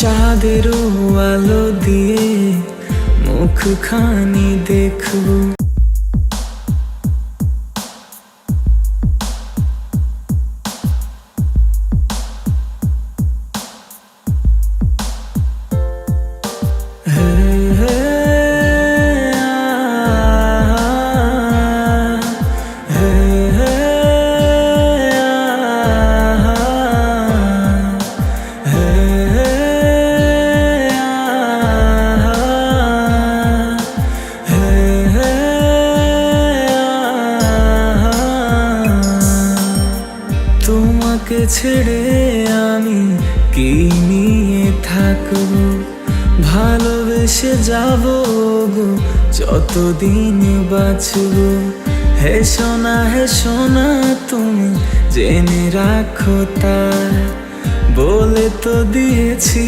চাঁদেরও আলো দিয়ে মুখখানি দেখবো। তোমাকে ছেড়ে আমি কি নিয়ে থাকবো, ভালোবেসে যাবো গো যতদিন বাঁচবো। হে সোনা তুমি জেনে রাখো তাই, বলে তো দিয়েছি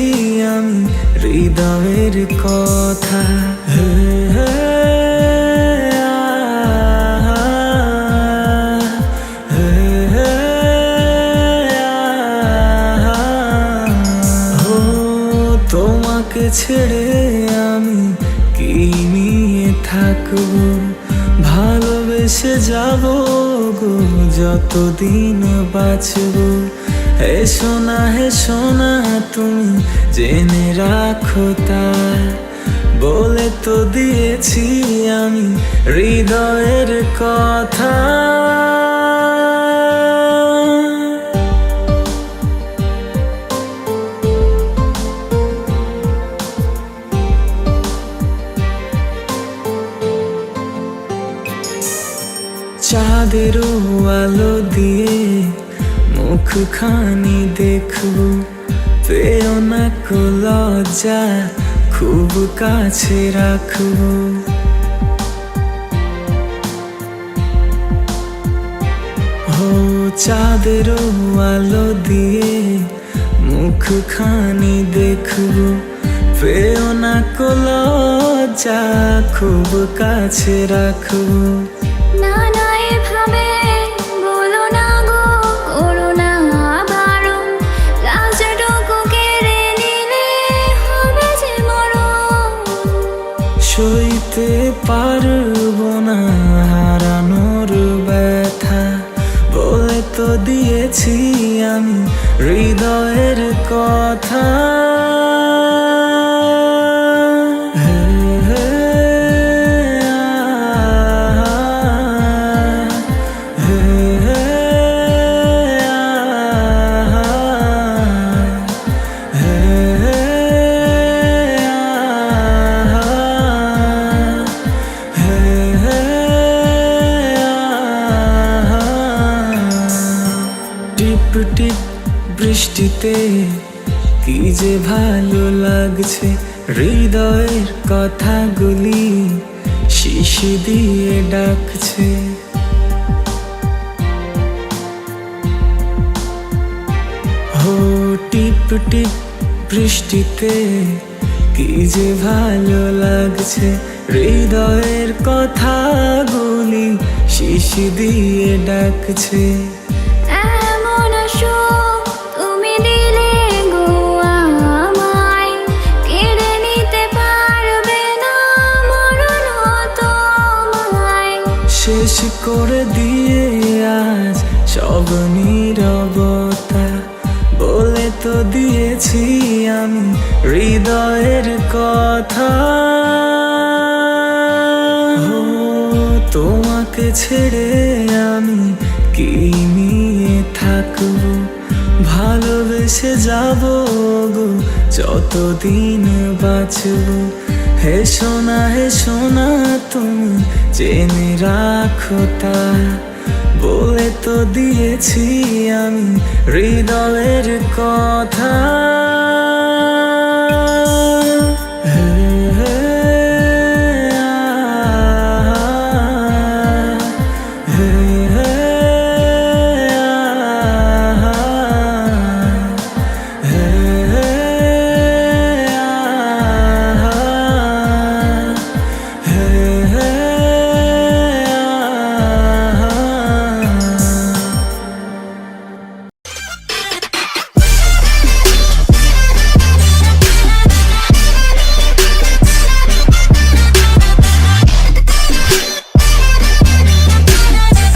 আমি হৃদয়ের কথা। তোমাকে ছেড়ে আমি কি নিয়ে থাকবো, ভালোবেসে যাবো গো যতদিন বাঁচবো। হে সোনা তুমি জেনে রাখো তাই, বলে তো দিয়েছি আমি হৃদয়ের কথা। চাঁদেরও আলো দিয়ে মুখখানি দেখবো, পেও না কো লজ্জা খুব কাছে রাখবো। ও চাঁদেরও আলো দিয়ে মুখখানি দেখবো, পেও না কো লজ্জা খুব কাছে রাখবো। না না এভাবে বলো না গো, করো না বারণ, লাজটুকু কেড়ে নিলে হবে যে মরণ। সইতে পারবো না হারানোর ব্যথা, বলে তো দিয়েছি আমি হৃদয়ের কথা। টিপ টিপ বৃষ্টিতে কি যে ভালো লাগছে, হৃদয়ের কথাগুলি শিশি দিয়ে ডাকছে। হো টিপ টিপ বৃষ্টিতে কি যে ভালো লাগছে, হৃদয়ের কথাগুলি শিশি দিয়ে ডাকছে। এমন সুখ তুমি দিলে গো আমায়, কেড়ে নিতে পারবে না মরণ তোমায়। শেষ করে দিয়ে আজ সব নীরবতা, বলে তো দিয়েছি আমি হৃদয়ের কথা। তোমাকে ছেড়ে আমি কি নিয়ে থাকবো, ভালোবেসে যাবো গো যতদিন বাঁচবো। হে সোনা তুমি জেনে রাখো তাই, বলে তো দিয়েছি আমি হৃদয়ের কথা।